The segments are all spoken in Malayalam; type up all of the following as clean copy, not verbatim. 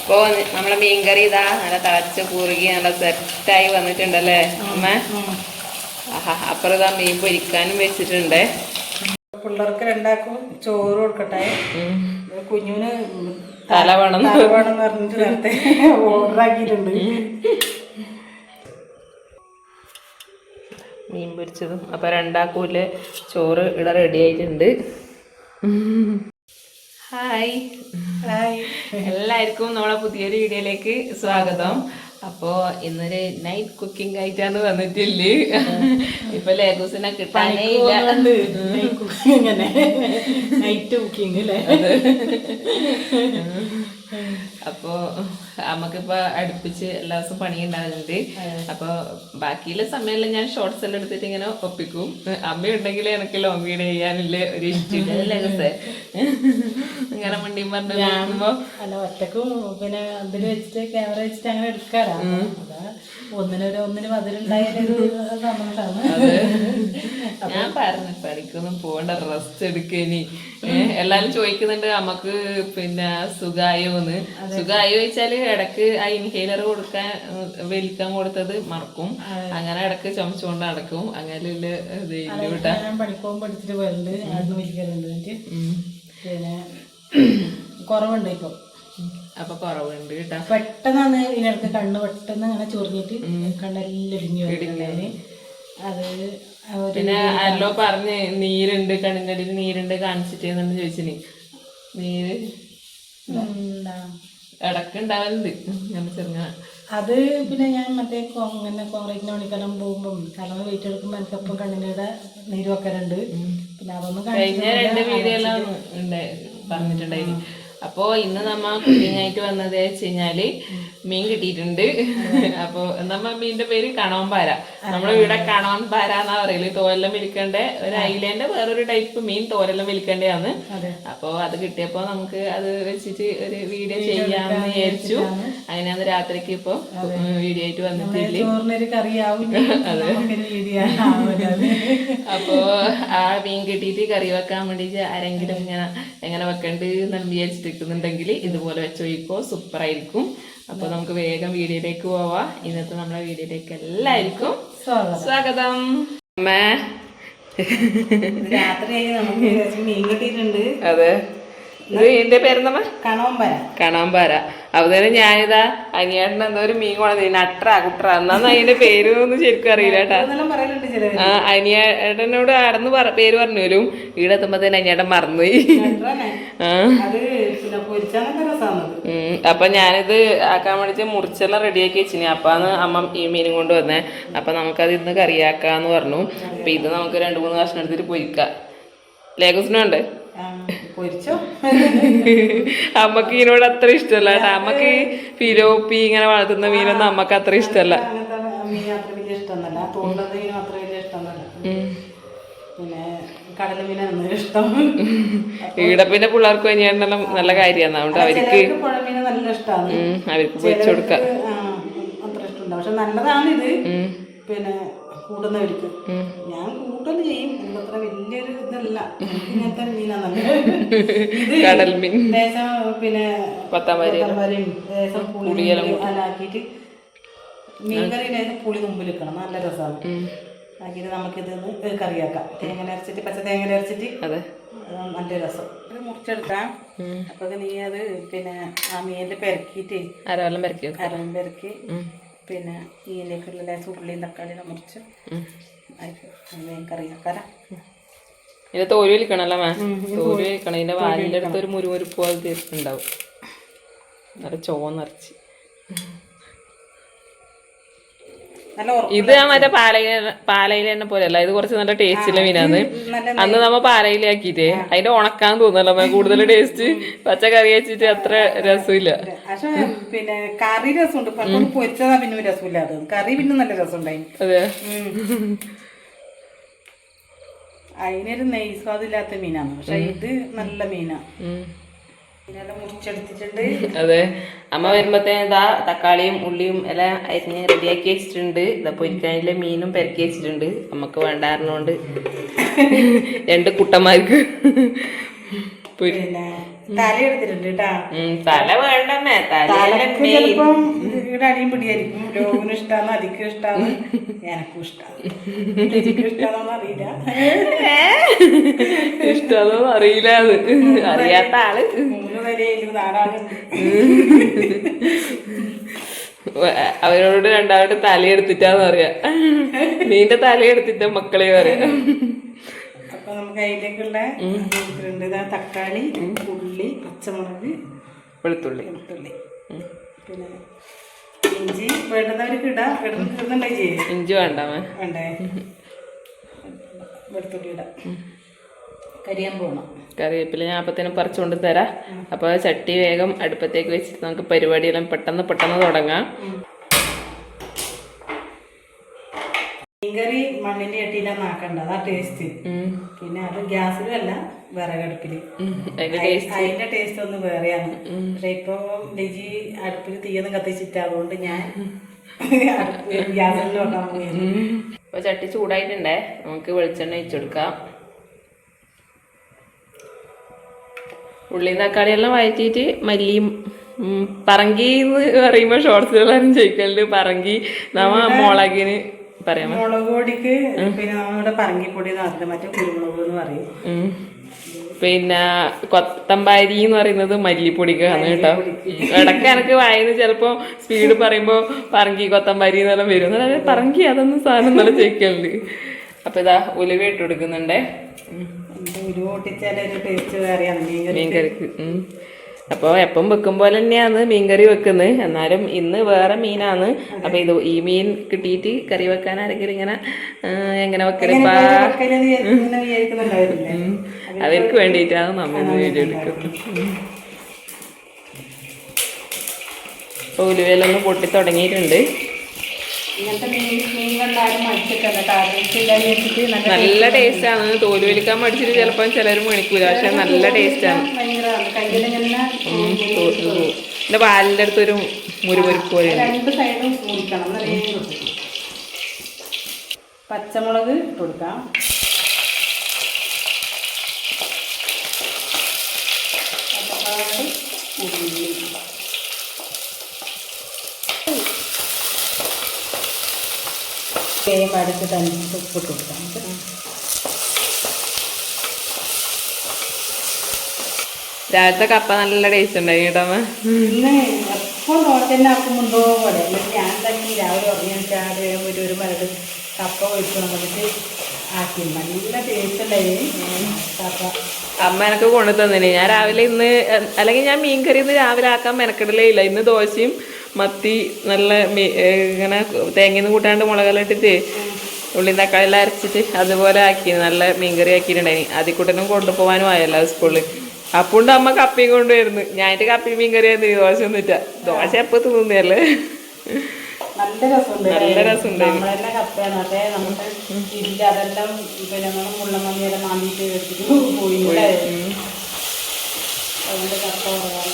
അപ്പോൾ നമ്മളെ മീൻകറി ഇതാ നല്ല തിളച്ച് കുറുകി നല്ല സെറ്റായി വന്നിട്ടുണ്ടല്ലേ അമ്മ? ആഹാ, അപ്പുറം ഇതാ മീൻ പൊരിക്കാനും വെച്ചിട്ടുണ്ട്. പിള്ളേർക്ക് രണ്ടാക്കും ചോറ് കൊടുക്കട്ടെ. കുഞ്ഞുവിന് തല വേണം പറഞ്ഞിട്ട് നേരത്തെ ഓർഡർ ആക്കിയിട്ടുണ്ട്. മീൻ പൊരിച്ചതും അപ്പം രണ്ടാക്കൂല് ചോറ് ഇവിടെ റെഡി ആയിട്ടുണ്ട്. ഹായ് എല്ലാവർക്കും നമ്മളെ പുതിയൊരു വീഡിയോയിലേക്ക് സ്വാഗതം. അപ്പോൾ ഇന്നൊരു നൈറ്റ് കുക്കിംഗ് ആയിട്ടാണ് വന്നിട്ടില്ലേ. ഇപ്പൊ ലേഗൂസിനെ കിട്ടാനേ ഇല്ല. നൈറ്റ് കുക്കിംഗ് അല്ലേ? അപ്പോൾ നമുക്കിപ്പോ അടുപ്പിച്ച് എല്ലാ ദിവസവും പണി ഉണ്ടാകുന്നുണ്ട്. അപ്പോൾ ബാക്കിയുള്ള സമയമെല്ലാം ഞാൻ ഷോർട്സ് എല്ലാം എടുത്തിട്ട് ഇങ്ങനെ ഒപ്പിക്കും. അമ്മ ഉണ്ടെങ്കിൽ എനിക്ക് ലോങ് വീഡിയോ ചെയ്യാനില്ല ഒരു ഇഷ്ടമില്ല. ഇങ്ങനെ മണ്ടിയും പറഞ്ഞു അല്ല ഒറ്റക്കും പിന്നെ അതിൽ വെച്ചിട്ട് ക്യാമറ വെച്ചിട്ട് അങ്ങനെ എടുക്കാറാണ്. ഒന്നിന് മതിലുണ്ടായാലും സന്തോഷമാണ്. ഞാൻ പറഞ്ഞു പണിക്കൊന്നും പോകണ്ട, റെസ്റ്റ് എടുക്കേനി. എല്ലാരും ചോദിക്കുന്നുണ്ട് നമുക്ക് പിന്നെ സുഖായോന്ന്. സുഖായോ ചോദിച്ചാല് ഇടക്ക് ആ ഇൻഹേലർ വലിക്കാൻ കൊടുത്തത് മറക്കും. അങ്ങനെ ഇടക്ക് ചുമച്ചുകൊണ്ട് നടക്കും. അങ്ങനെ പണിക്കോവും പഠിച്ചിട്ട് പോലുണ്ട്. അത് വലിക്കലുണ്ട്. പിന്നെ കുറവുണ്ട് ഇപ്പൊ. അപ്പൊ കുറവുണ്ട് കേട്ടോ. പെട്ടെന്നാണ് ഇതിനടുത്ത് കണ്ണ് പെട്ടെന്ന് അങ്ങനെ ചൊറിഞ്ഞിട്ട് കണ്ണെല്ലാം ഇടിഞ്ഞു. അത് പിന്നെ അല്ലോ പറഞ്ഞ് നീരുണ്ട്, കണ്ണിൻ്റെ നീരുണ്ട് കാണിച്ചിട്ടേന്നു ചോദിച്ചിന്. നീര് ഇടക്ക് ഉണ്ടാവലുണ്ട് ഞാൻ ചെറുങ്ങനെ. അത് പിന്നെ ഞാൻ മറ്റേ ഇങ്ങനെ കോൺക്രീറ്റിന് പണിക്കെല്ലാം പോകുമ്പോൾ തലമ വെയിറ്റ് എടുക്കുമ്പോൾ എനിക്കപ്പം കണ്ണിൻ്റെ നീര് വെക്കലുണ്ട്. പിന്നെ അതൊന്നും കഴിഞ്ഞ 2 വീഡിയോ എല്ലാം പറഞ്ഞിട്ടുണ്ടായിന്. അപ്പോൾ ഇന്ന് നമ്മ കുക്കിംഗ് ആയിട്ട് വന്നത് വെച്ച് കഴിഞ്ഞാല് മീൻ കിട്ടിയിട്ടുണ്ട്. അപ്പോൾ നമ്മ മീനിന്റെ പേര് കണവൻപാര. നമ്മളെ ഇവിടെ കണവൻപാര എന്നാ പറയല്. തോരെല്ലാം വിൽക്കേണ്ട ഒരു ഐലൻഡ് വേറൊരു ടൈപ്പ് മീൻ തോരെല്ലാം വിൽക്കേണ്ടതാണ്. അപ്പോൾ അത് കിട്ടിയപ്പോ നമുക്ക് അത് വെച്ചിട്ട് ഒരു വീഡിയോ ചെയ്യാമെന്ന് വിചാരിച്ചു. അങ്ങനെയാണ് രാത്രിക്ക് ഇപ്പൊ വീഡിയോ ആയിട്ട് വന്നിട്ടില്ലേ. അപ്പോ ആ മീൻ കിട്ടിയിട്ട് കറി വെക്കാൻ വേണ്ടിട്ട് ആരെങ്കിലും എങ്ങനെ വെക്കണ്ട് എന്ന് വിചാരിച്ചിരിക്കുന്നുണ്ടെങ്കിൽ ഇതുപോലെ വെച്ച് ഒഴിക്കോ, സൂപ്പർ ആയിരിക്കും. അപ്പൊ നമുക്ക് വേഗം വീഡിയോയിലേക്ക് പോവാം. ഇന്നത്തെ നമ്മളെ വീഡിയോയിലേക്ക് എല്ലാവർക്കും സ്വാഗതം. അമ്മേ രാത്രി നമുക്ക് മീൻ കിട്ടിയിട്ടുണ്ട്. അതെ, ഇത് എന്റെ പേരെന്താ? കണവൻപാര. അതുപോലെ ഞാനിതാ അനിയേട്ടൻ എന്തോ ഒരു മീൻ കൊണ്ടു നട്ര കുട്ര എന്നാന്ന് അതിന്റെ പേരൊന്നും ശരിക്കും അറിയില്ല കേട്ടാ. അനിയേട്ടനോട് ആടെന്ന് പേര് പറഞ്ഞാലും ഇവിടെ എത്തുമ്പോ തന്നെ അനിയേട്ടൻ മറന്നുപോയി. അപ്പൊ ഞാനിത് ആക്കാൻ വേണ്ടിട്ട് മുറിച്ചെല്ലാം റെഡിയാക്കി വെച്ചിനി. അപ്പാന്ന് അമ്മ ഈ മീനും കൊണ്ട് വന്നേ. അപ്പൊ നമുക്കത് ഇന്ന് കറിയാക്കാന്ന് പറഞ്ഞു. അപ്പൊ ഇത് നമുക്ക് 2-3 കഷ്ണം എടുത്തിട്ട് പൊരിക്കാം. ലേഗൂസിനുണ്ട് അമ്മക്ക് ഇതിനോട് അത്ര ഇഷ്ടമല്ല കേട്ടാ. അമ്മക്ക് ഫിലോപ്പി ഇങ്ങനെ വളർത്തുന്ന മീനൊന്നും അമ്മക്ക് അത്ര ഇഷ്ടമല്ല. ഇവിടെ പിന്നെ പിള്ളേർക്ക് കഴിഞ്ഞാൽ നല്ല കാര്യമാണ്. അതുകൊണ്ട് അവർക്ക് പൊരിച്ചു കൊടുക്കാം. പക്ഷെ നല്ലതാണിത്. പിന്നെ കൂട്ടുന്നവർക്ക് ഞാൻ കൂട്ടല് ചെയ്യും. അത്ര വലിയൊരു ഇതല്ല. ഇങ്ങനത്തെ മീനാണ് കടൽ മീൻ. ദേശം പിന്നെ പത്താമരയും പുളിയെല്ലാം ആക്കിയിട്ട് മീൻകറി ലേശം പുളി മുമ്പിൽ വെക്കണം. നല്ല രസമാണ്. ആക്കിയിട്ട് നമുക്കിത് കറിയാക്കാം. തേങ്ങ അരച്ചിട്ട് പച്ച തേങ്ങ അരച്ചിട്ട് നല്ല രസം. ഇത് മുറിച്ചെടുക്കാം. അപ്പൊ നീ അത് പിന്നെ ആ മീനിൽ പെരക്കിയിട്ട് അരവെല്ലാം പെരക്കി പിന്നെ ഇതിലേക്കുള്ള ലേശം ഉള്ളിയും തക്കാളിയെല്ലാം മുറിച്ച് കറിയാക്കാരാ. ഇതിന്റെ തോല് വലിക്കണല്ലോ മേ. തോല് വലിക്കണം. ഇതിന്റെ വാലിന്റെ അടുത്ത് ഒരു മുരുമുരുപ്പ് പോലെ ഉണ്ടാവും. നല്ല ചോന്നരച്ച്. ഇത് മറ്റേ പാലയില തന്നെ പോലെയല്ല. ഇത് കുറച്ച് നല്ല ടേസ്റ്റുള്ള മീനാണ്. അന്ന് നമ്മ പാലയിലാക്കിട്ടേ അതിന്റെ ഉണക്കാൻ തോന്നല്ലോ കൂടുതൽ ടേസ്റ്റ്. പച്ചക്കറി വെച്ചിട്ട് അത്ര രസമില്ല. പിന്നെ കറി രസമുണ്ട്. പൊരിച്ചതാ പിന്നെ രസമില്ല. അത് കറി പിന്നെ നല്ല രസമുണ്ടായി. അതെ, അതിനൊരു നെയ്സ്വാദില്ലാത്ത മീനാണ്. പക്ഷെ ഇത് നല്ല മീനാ. അതെ, അമ്മ വരുമ്പോഴത്തേന് തക്കാളിയും ഉള്ളിയും എല്ലാം അരിഞ്ഞ് റെഡിയാക്കി വെച്ചിട്ടുണ്ട്. ഇതാ പൊരിക്കാനിലെ മീനും പെരക്കി വെച്ചിട്ടുണ്ട്. നമുക്ക് വേണ്ടായിരുന്നോണ്ട് 2 കുട്ടന്മാർക്ക് പിന്നെ തല എടുത്തിട്ടുണ്ട് കേട്ടാ. തല വേണ്ടമ്മേ, തലക്ക് ചിലപ്പം ഇവിടെ അടിയും പിടിയായിരിക്കും. ലോകിനും ഇഷ്ടാന്ന്, അധികം ഇഷ്ടാന്ന്, എനക്കും ഇഷ്ടാന്ന്, ഇഷ്ടാന്നോന്ന് അറിയില്ല. ഇഷ്ടാന്നോ അറിയില്ല. അത് അറിയാത്ത ആള് 3 വരെയും 4 ആളുണ്ട്. അവരോട് രണ്ടാമത്തെ തലയെടുത്തിട്ടാന്ന് പറയാ. നീന്റെ തലയെടുത്തിട്ട മക്കളെ പറയാ. അപ്പൊ നമുക്ക് അതിലേക്കുള്ള തക്കാളി, ഉള്ളി, പച്ചമുളക്, വെളുത്തുള്ളി, പിന്നെ ഇഞ്ചി വേണ്ടുന്നവർക്ക് ഇടാം. ഇടുന്നുണ്ടെങ്കിൽ ഇഞ്ചി വേണ്ടേ? വെളുത്തുള്ളി ഇടാം. കരിയാൻ പോകണം. കറിവേപ്പില ഞാൻ അപ്പത്തേനും പറിച്ചുകൊണ്ട് തരാം. അപ്പോൾ ചട്ടി വേഗം അടുപ്പത്തേക്ക് വെച്ചിട്ട് നമുക്ക് പരിപാടിയെല്ലാം പെട്ടെന്ന് തുടങ്ങാം. മീൻകറി മണ്ണിന്റെ ചട്ടിയിലാണ് ആക്കണ്ട, അതാ ടേസ്റ്റ്. പിന്നെ അത് ഗ്യാസിലും അല്ല, വിറകടുപ്പില്. അതിന്റെ ടേസ്റ്റ് ഒന്ന് വേറെയാണ്. പക്ഷെ ഇപ്പൊ ലിജി അടുപ്പിൽ തീയൊന്നും കത്തിച്ചിട്ട്, അതുകൊണ്ട് ഞാൻ ഗ്യാസിൽ നോക്കാൻ പോയിരുന്നു. അപ്പോൾ ചട്ടി ചൂടായിട്ടുണ്ടേ, നമുക്ക് വെളിച്ചെണ്ണ ഒഴിച്ചെടുക്കാം. ഉള്ളിയും തക്കാളിയെല്ലാം വഴറ്റിയിട്ട് മല്ലിയും പറങ്കി എന്ന് പറയുമ്പോൾ ഷോർട്സിലെല്ലാവരും ചോദിക്കലുണ്ട്. പറങ്കി നമ്മ മുളകിന് പറയാം. മുളക് പൊടിക്ക് പിന്നെ നമ്മുടെ പറങ്കിപ്പൊടി മറ്റേ കുരുമുളക് എന്ന് പറയും. പിന്നെ കൊത്തമ്പാരി എന്ന് പറയുന്നത് മല്ലിപ്പൊടിക്കാണ് കേട്ടോ. ഇടയ്ക്ക് എനിക്ക് വായന ചിലപ്പോ സ്പീഡ് പറയുമ്പോ പറങ്കി കൊത്തമ്പാരി എന്നെല്ലാം വരും. അതായത് പറങ്കി അതൊന്നും സാധനം നല്ല ചോദിക്കലുണ്ട്. അപ്പൊ ഇതാ ഉലുവ ഇട്ട് കൊടുക്കുന്നുണ്ടേ മീൻകറിക്ക്. അപ്പോൾ എപ്പം വെക്കും പോലെ തന്നെയാണ് മീൻകറി വെക്കുന്നത്. എന്നാലും ഇന്ന് വേറെ മീനാണ്. അപ്പൊ ഈ മീൻ കിട്ടിയിട്ട് കറി വെക്കാൻ ആരെങ്കിലും ഇങ്ങനെ എങ്ങനെ വെക്കലപ്പാ അവർക്ക് വേണ്ടിയിട്ടാണ് നമ്മൾ വീഡിയോ എടുക്കുന്നത്. അപ്പോൾ ഉലുവയിലൊന്ന് പൊട്ടി തുടങ്ങിയിട്ടുണ്ട്. നല്ല ടേസ്റ്റാണ്. തോല് വലിക്കാൻ മടിച്ചിട്ട് ചിലപ്പോൾ ചിലർ മണിക്കൂല, പക്ഷെ നല്ല ടേസ്റ്റാണ്. എൻ്റെ പാലിൻ്റെ അടുത്തൊരു മുരുമുരുപ്പ് പോലെ. പച്ചമുളക് ഇട്ട് കൊടുക്കാം. ഉള്ളി, അടുത്തിട്ട് ഉപ്പിട്ട് കൊടുക്കാം. രാവിലത്തെ കപ്പ നല്ല ടേസ്റ്റ് ഉണ്ടായി കേട്ടോ. ഇന്ന് എപ്പോൾ ദോശന്നെ ആക്കുമുണ്ടോ പോലെ ഞാൻ തന്നെ രാവിലെ ഉറങ്ങിയാൽ ഒരു മരട് കപ്പ ഒഴിച്ച് വന്നിട്ട് ആക്കി. നല്ല ടേസ്റ്റ് ഉണ്ടായി കപ്പ. അമ്മ എനിക്ക് കൊണ്ടു തന്നിന്. ഞാൻ രാവിലെ ഇന്ന്, അല്ലെങ്കിൽ ഞാൻ മീൻകറി ഇന്ന് രാവിലെ ആക്കാൻ മെനക്കെടലേ ഇല്ല. ഇന്ന് ദോശയും മത്തി നല്ല ഇങ്ങനെ തേങ്ങന്ന് കൂട്ടാണ്ട് മുളകെല്ലാം ഇട്ടിട്ട് ഉള്ളി തക്കാളി എല്ലാം അരച്ചിട്ട് അതുപോലെ ആക്കി നല്ല മീൻകറി ആക്കിയിട്ടുണ്ടായിന്. അതിക്കൂട്ടനും കൊണ്ടുപോകാനും ആയല്ലോ സ്കൂളിൽ. അപ്പുണ്ട് അമ്മ കപ്പയും കൊണ്ടുവരുന്നു. ഞാനിട്ട് കപ്പയും മീൻകറി ആയിരുന്നു. ദോശ ഒന്നിട്ട ദോശ എപ്പോൾ തിന്നുന്നല്ലേ. നല്ല രസമുണ്ട്. നല്ല രസമുണ്ട്. നമ്മളെല്ലാം കപ്പയാണ്. അതെ നമുക്ക് ഇല്ല അതെല്ലാം പിന്നെ മുള്ളം മമ്മിയെല്ലാം മാന്തിയിട്ട് വെച്ചിട്ട് പോയില്ലേ. അതുകൊണ്ട് കപ്പ കുറവാണ്.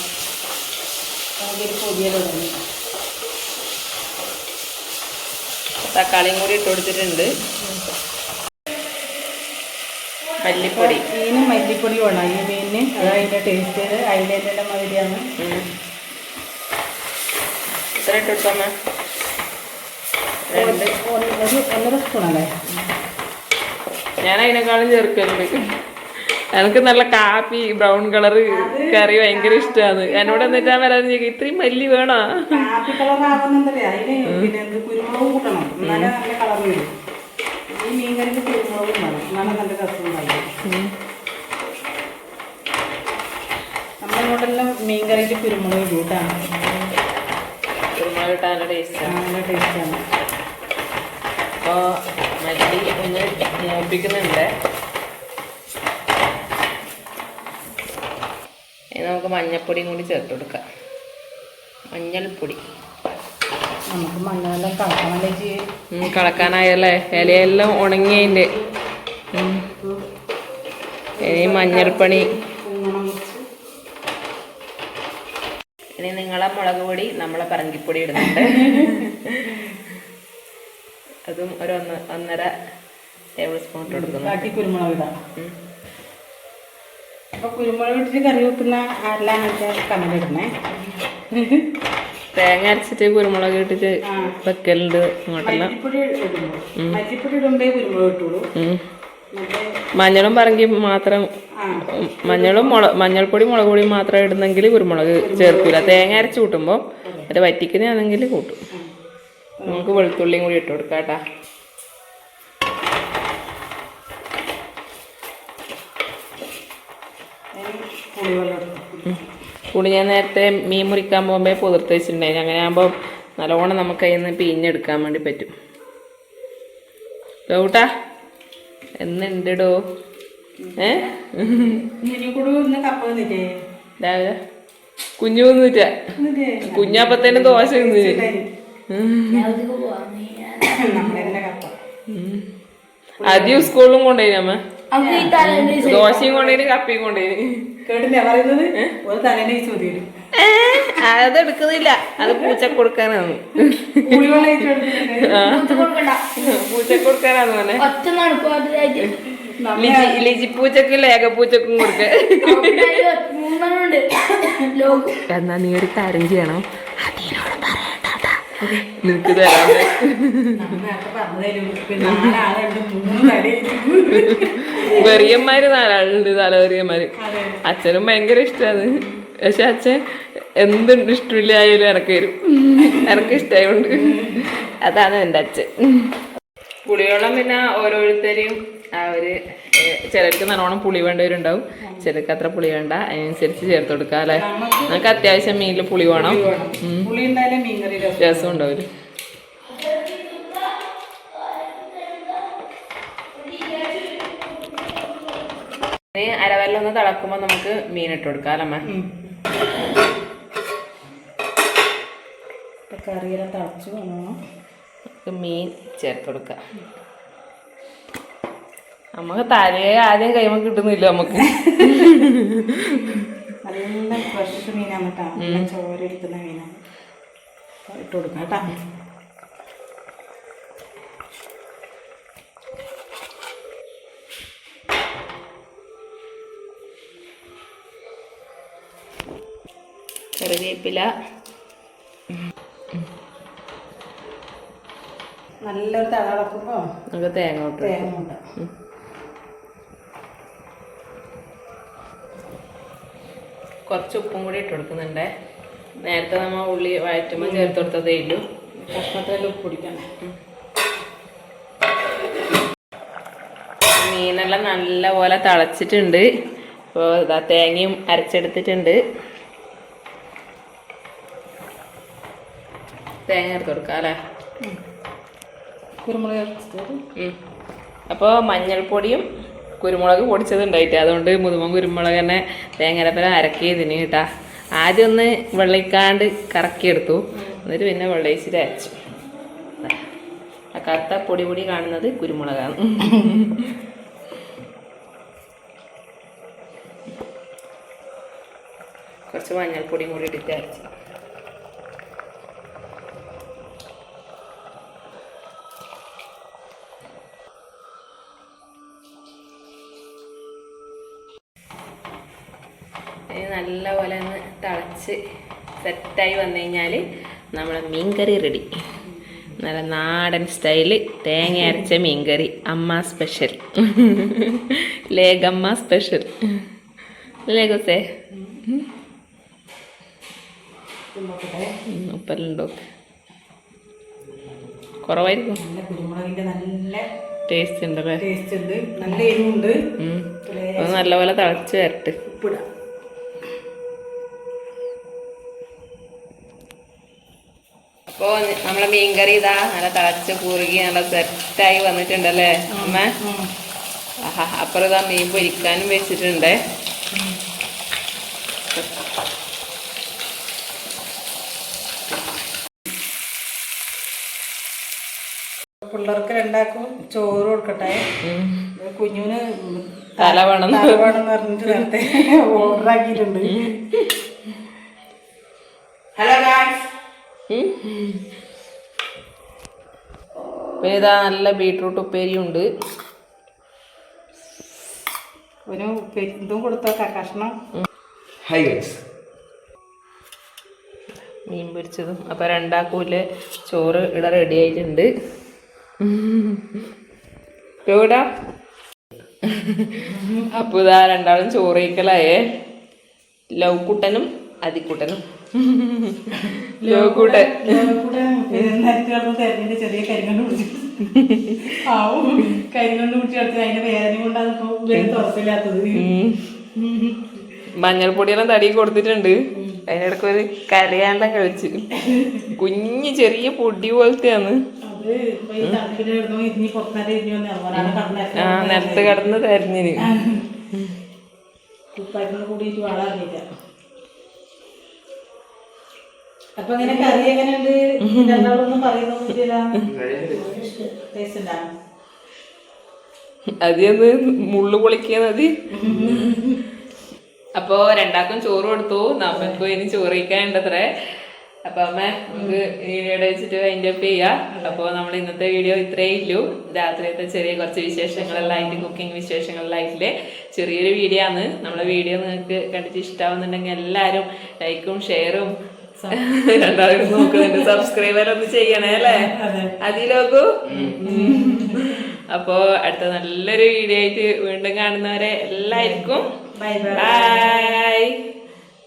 നമുക്കൊരു പൊതിയെല്ലാം തുടങ്ങി. തക്കാളിയും കൂടി ഇട്ട് കൊടുത്തിട്ടുണ്ട്. മല്ലിപ്പൊടി, മീനും മല്ലിപ്പൊടി വേണം ഈ മീനിന്. അത് അതിൻ്റെ ടേസ്റ്റ് അതിൻ്റെ മാതിരിയാണ്. ഇത്ര ഇട്ടിട്ടോമ്മ 1.5 സ്പൂണല്ലേ. ഞാൻ അതിനേക്കാളും ചേർക്കലുണ്ട്. എനിക്ക് നല്ല കാപ്പി ബ്രൗൺ കളറ് കറി ഭയങ്കര ഇഷ്ടമാണ്. എന്നോട് എന്നിട്ടാ വരാൻ ചോദിക്കും ഇത്രയും മല്ലി വേണോ. കാപ്പി കളർ ആവുന്നല്ലേ അതിന് പിന്നെ കുരുമുളക് കൂട്ടണം, എന്നാലേ നല്ല കളർ വരും. ഈ മീൻകറിക്ക് കുരുമുളകും വേണം, എന്നാലും നല്ല രസമുണ്ടാകും. നമ്മളിങ്ങോട്ടെല്ലാം മീൻകറിക്ക് കുരുമുളക് കൂട്ടാണ്. കുരുമുളക് ഇട്ടാൽ നല്ല ടേസ്റ്റാണ്. നല്ല ടേസ്റ്റാണ്. അപ്പോൾ മല്ലി ഒന്ന് മൂപ്പിക്കുന്നുണ്ട്. ഇനി നമുക്ക് മഞ്ഞൾപ്പൊടിയും കൂടി ചേർത്ത് കൊടുക്കാം. മഞ്ഞൾപ്പൊടി നമുക്ക് മണ്ണെല്ലാം കളക്കണല്ലേ. കളക്കാനായല്ലേ. ഇലയെല്ലാം ഉണങ്ങിയതിൻ്റെ. ഇനി മഞ്ഞൾപ്പൊടി. ഇനി നിങ്ങളെ മുളക് പൊടി നമ്മളെ പറങ്കിപ്പൊടി ഇടുന്നുണ്ട്. അതും ഒരു 1.5 ടേബിൾ സ്പൂൺ ഇട്ട് കൊടുക്കുന്നു. കുരുമുളക് ഇടാം. അപ്പോൾ കുരുമുളക് ഇട്ടിട്ട് കറി വെക്കുന്ന ആരെല്ലാം വെച്ചാൽ കമലിടണേ. തേങ്ങ അരച്ചിട്ട് കുരുമുളക് ഇട്ടിട്ട് വെക്കലുണ്ട് ഇങ്ങോട്ടെല്ലാം. മല്ലിപ്പൊടി ഇടുമ്പേ കുരുമുളക് ഇട്ടുള്ളൂ. മഞ്ഞളും പറങ്കി മാത്രം, മഞ്ഞൾപ്പൊടി മുളക് പൊടി മാത്രം ഇടുന്നെങ്കിൽ കുരുമുളക് ചേർക്കൂല. തേങ്ങ അരച്ച് കൂട്ടുമ്പോൾ മറ്റേ വറ്റിക്കുന്നതാണെങ്കിൽ കൂട്ടും. നമുക്ക് വെളുത്തുള്ളിയും കൂടി ഇട്ട് കൊടുക്കാം കേട്ടാ. പുളി ഞാൻ നേരത്തെ മീൻ മുറിക്കാൻ പോകുമ്പോൾ പുതിർത്ത് വെച്ചിട്ടുണ്ടായിരുന്നു. അങ്ങനെ ആകുമ്പോൾ നല്ലോണം നമുക്ക് അതിൽ നിന്ന് പിഴിഞ്ഞെടുക്കാൻ വേണ്ടി പറ്റും. ഡൗട്ടാ എന്നുണ്ടോ? രാവിലെ കുഞ്ഞു വന്നിട്ട കുഞ്ഞാപ്പത്തേനും ദോശ ആദ്യം സ്കൂളിലും കൊണ്ടുപോയി അമ്മ. ദോശയും കൊണ്ടുപോയി കപ്പിയും കൊണ്ടുപോയി. അതെടുക്കുന്നില്ല, അത് പൂച്ചക്ക് കൊടുക്കാനാണ്. പൂച്ചക്ക് കൊടുക്കാനാണ് മോനെ. ലിജി പൂച്ചക്കും ലേഖപ്പൂച്ചക്കും കൊടുക്ക. എന്നാ നീ ഒരു കാര്യം ചെയ്യണം, നിനക്ക് തരാം. വെറിയന്മാര് 4 ആളുണ്ട്, തലവെറിയന്മാര്. അച്ഛനും ഭയങ്കര ഇഷ്ടമാണ്. പക്ഷെ അച്ഛൻ എന്തുണ്ട് ഇഷ്ടമില്ലായാലും എനക്ക് വരും. എനക്ക് ഇഷ്ടമായോണ്ട് അതാണ് എൻ്റെ അച്ഛൻ. പുളിവെള്ളം പിന്നെ ഓരോരുത്തരെയും ചിലർക്ക് നല്ലോണം പുളി വേണ്ടവരുണ്ടാവും, ചിലർക്ക് അത്ര പുളി വേണ്ട. അതിനനുസരിച്ച് ചേർത്ത് കൊടുക്കാം അല്ലേ. നമുക്ക് അത്യാവശ്യം മീനിൽ പുളി വേണം, രസം ഉണ്ടാവില്ല. അരവെല്ലാം ഒന്ന് തിളക്കുമ്പോൾ നമുക്ക് മീൻ ഇട്ട് കൊടുക്കാം അല്ലമ്മ. കറിയെല്ലാം തിളച്ചു നമുക്ക് മീൻ ചേർത്ത് കൊടുക്കാം. നമുക്ക് തലയെ ആദ്യം കൈമ കിട്ടുന്നില്ല. നമുക്ക് നല്ല ഫ്രഷ് മീനാണ് കേട്ടോ, ചോര എടുക്കുന്ന മീനാണ്. ഇട്ട് കൊടുക്കാം കേട്ടോ. കറിവേപ്പില നല്ലൊരു തിളക്കുമ്പോൾ നമുക്ക് തേങ്ങ ഉണ്ട്. കുറച്ച് ഉപ്പും കൂടി ഇട്ട് കൊടുക്കുന്നുണ്ട്. നേരത്തെ നമ്മൾ ഉള്ളി വഴറ്റുമ്പോൾ ചേർത്ത് കൊടുത്തതേ ഉള്ളൂ. കഷ്ണത്തിൽ ഉപ്പ് പിടിക്കണം. മീനെല്ലാം നല്ല പോലെ തിളച്ചിട്ടുണ്ട്. ഇപ്പോൾ ഇതാ തേങ്ങയും അരച്ചെടുത്തിട്ടുണ്ട്. തേങ്ങ ചേർത്ത് കൊടുക്കാം അല്ലേ. കുരുമുളക് അപ്പോൾ മഞ്ഞൾപ്പൊടിയും കുരുമുളക് പൊടിച്ചതുണ്ടായിട്ട് അതുകൊണ്ട് മുതുമ കുരുമുളക് തന്നെ തേങ്ങരപ്പല അരക്കിയതിന് കേട്ടാ. ആദ്യം ഒന്ന് വെള്ളയിക്കാണ്ട് കറക്കിയെടുത്തു, എന്നിട്ട് പിന്നെ വെള്ളയിച്ചിട്ട് അരച്ചു. ആ കറുത്ത പൊടി കാണുന്നത് കുരുമുളകാണ്. കുറച്ച് മഞ്ഞൾപ്പൊടിയും കൂടി ഇട്ടിട്ട് അരച്ചു. നല്ല പോലെ ഒന്ന് തിളച്ച് സെറ്റായി വന്നു കഴിഞ്ഞാൽ നമ്മളെ മീൻകറി റെഡി. നല്ല നാടൻ സ്റ്റൈല് തേങ്ങ അരച്ച മീൻകറി. അമ്മ സ്പെഷ്യൽ, ലേഖമ്മ സ്പെഷ്യൽ. ലേഖസേ ഉപ്പലുണ്ടോ? കുറവായിരിക്കും. കുരുമുളകിന്റെ നല്ല ടേസ്റ്റ് ഉണ്ടല്ലേ. ടേസ്റ്റ് ഉണ്ട്, നല്ല എരിവുണ്ട്. നല്ലപോലെ തിളച്ച് വരട്ട്. ഉപ്പിടാം. അപ്പോൾ നമ്മളെ മീൻകറി ഇതാ നല്ല തിളച്ച് കുറുകി നല്ല സെറ്റായി വന്നിട്ടുണ്ടല്ലേ അമ്മ. ആഹാ, അപ്പുറം ഇതാ മീൻ പൊരിക്കാനും വെച്ചിട്ടുണ്ട്. പിള്ളേർക്ക് രണ്ടാക്കും ചോറ് കൊടുക്കട്ടെ. കുഞ്ഞുവിന് തല വേണം പറഞ്ഞിട്ട് നേരത്തെ ഓർഡർ ആക്കിയിട്ടുണ്ട്. Hello guys. ഇതാ നല്ല ബീട്രൂട്ട് ഉപ്പേരി ഉണ്ട്. ഒരു ഇതും കൊടുത്തോക്കാം കഷ്ണം. Hi guys. മീൻ പൊരിച്ചതും അപ്പോൾ രണ്ടാക്കൂല് ചോറ് ഇവിടെ റെഡി ആയിട്ടുണ്ട്. എവിടാ അപ്പോൾ ഇതാ രണ്ടാളും ചോറ് കഴിക്കലായേ. ലൗക്കുട്ടനും അതിക്കുട്ടനും. ലൗക്കുട്ടൻ തെരഞ്ഞിട്ട് ചെറിയ കരിങ്കണ്ട് പിടിച്ചു ആവും. കരിങ്കണ്ട് പിടിച്ചെടുത്ത് അതിന്റെ വേദന കൊണ്ടാണ് തുറക്കില്ലാത്തത്. മഞ്ഞൾപ്പൊടിയെല്ലാം തടി കൊടുത്തിട്ടുണ്ട്. അതിനിടയ്ക്ക് ഒരു കരയാണ്ടം കഴിച്ച് കുഞ്ഞ് ചെറിയ പൊടി പോലത്തെയാണ്. നിലത്ത് കിടന്ന് തെരഞ്ഞിന്. കൂടിയിട്ട് വളർന്നില്ല. അപ്പൊ ഇങ്ങനെ കറി എങ്ങനെയുണ്ട്? രണ്ടാളൊന്നും പറയുന്നൊന്നുമില്ല. അതിന്ന് മുള്ളു പൊളിക്കുന്നത്. അപ്പോ രണ്ടാക്കും ചോറ് കൊടുത്തു. നമുക്കും ഇനി ചോറ് കഴിക്കാനുണ്ടത്രേ. അപ്പൊ അമ്മ നമുക്ക് വീഡിയോ വെച്ചിട്ട് അതിൻ്റെ അപ്പ് ചെയ്യാം. അപ്പോൾ നമ്മൾ ഇന്നത്തെ വീഡിയോ ഇത്രയേ ഇല്ലൂ. രാത്രിയത്തെ ചെറിയ കുറച്ച് വിശേഷങ്ങളെല്ലാം ആയിട്ട്, കുക്കിംഗ് വിശേഷങ്ങളിലായിട്ടില്ലേ ചെറിയൊരു വീഡിയോ ആണ്. നമ്മളെ വീഡിയോ നിങ്ങൾക്ക് കണ്ടിട്ട് ഇഷ്ടമാവുന്നുണ്ടെങ്കിൽ എല്ലാവരും ലൈക്കും ഷെയറും രണ്ടാളും നോക്കുന്നുണ്ട്, സബ്സ്ക്രൈബർ ഒന്ന് ചെയ്യണേ അല്ലേ അതിലോക്കു. അപ്പോ അടുത്ത നല്ലൊരു വീഡിയോ ആയിട്ട് വീണ്ടും കാണുന്നവരെ എല്ലാവർക്കും ബൈ.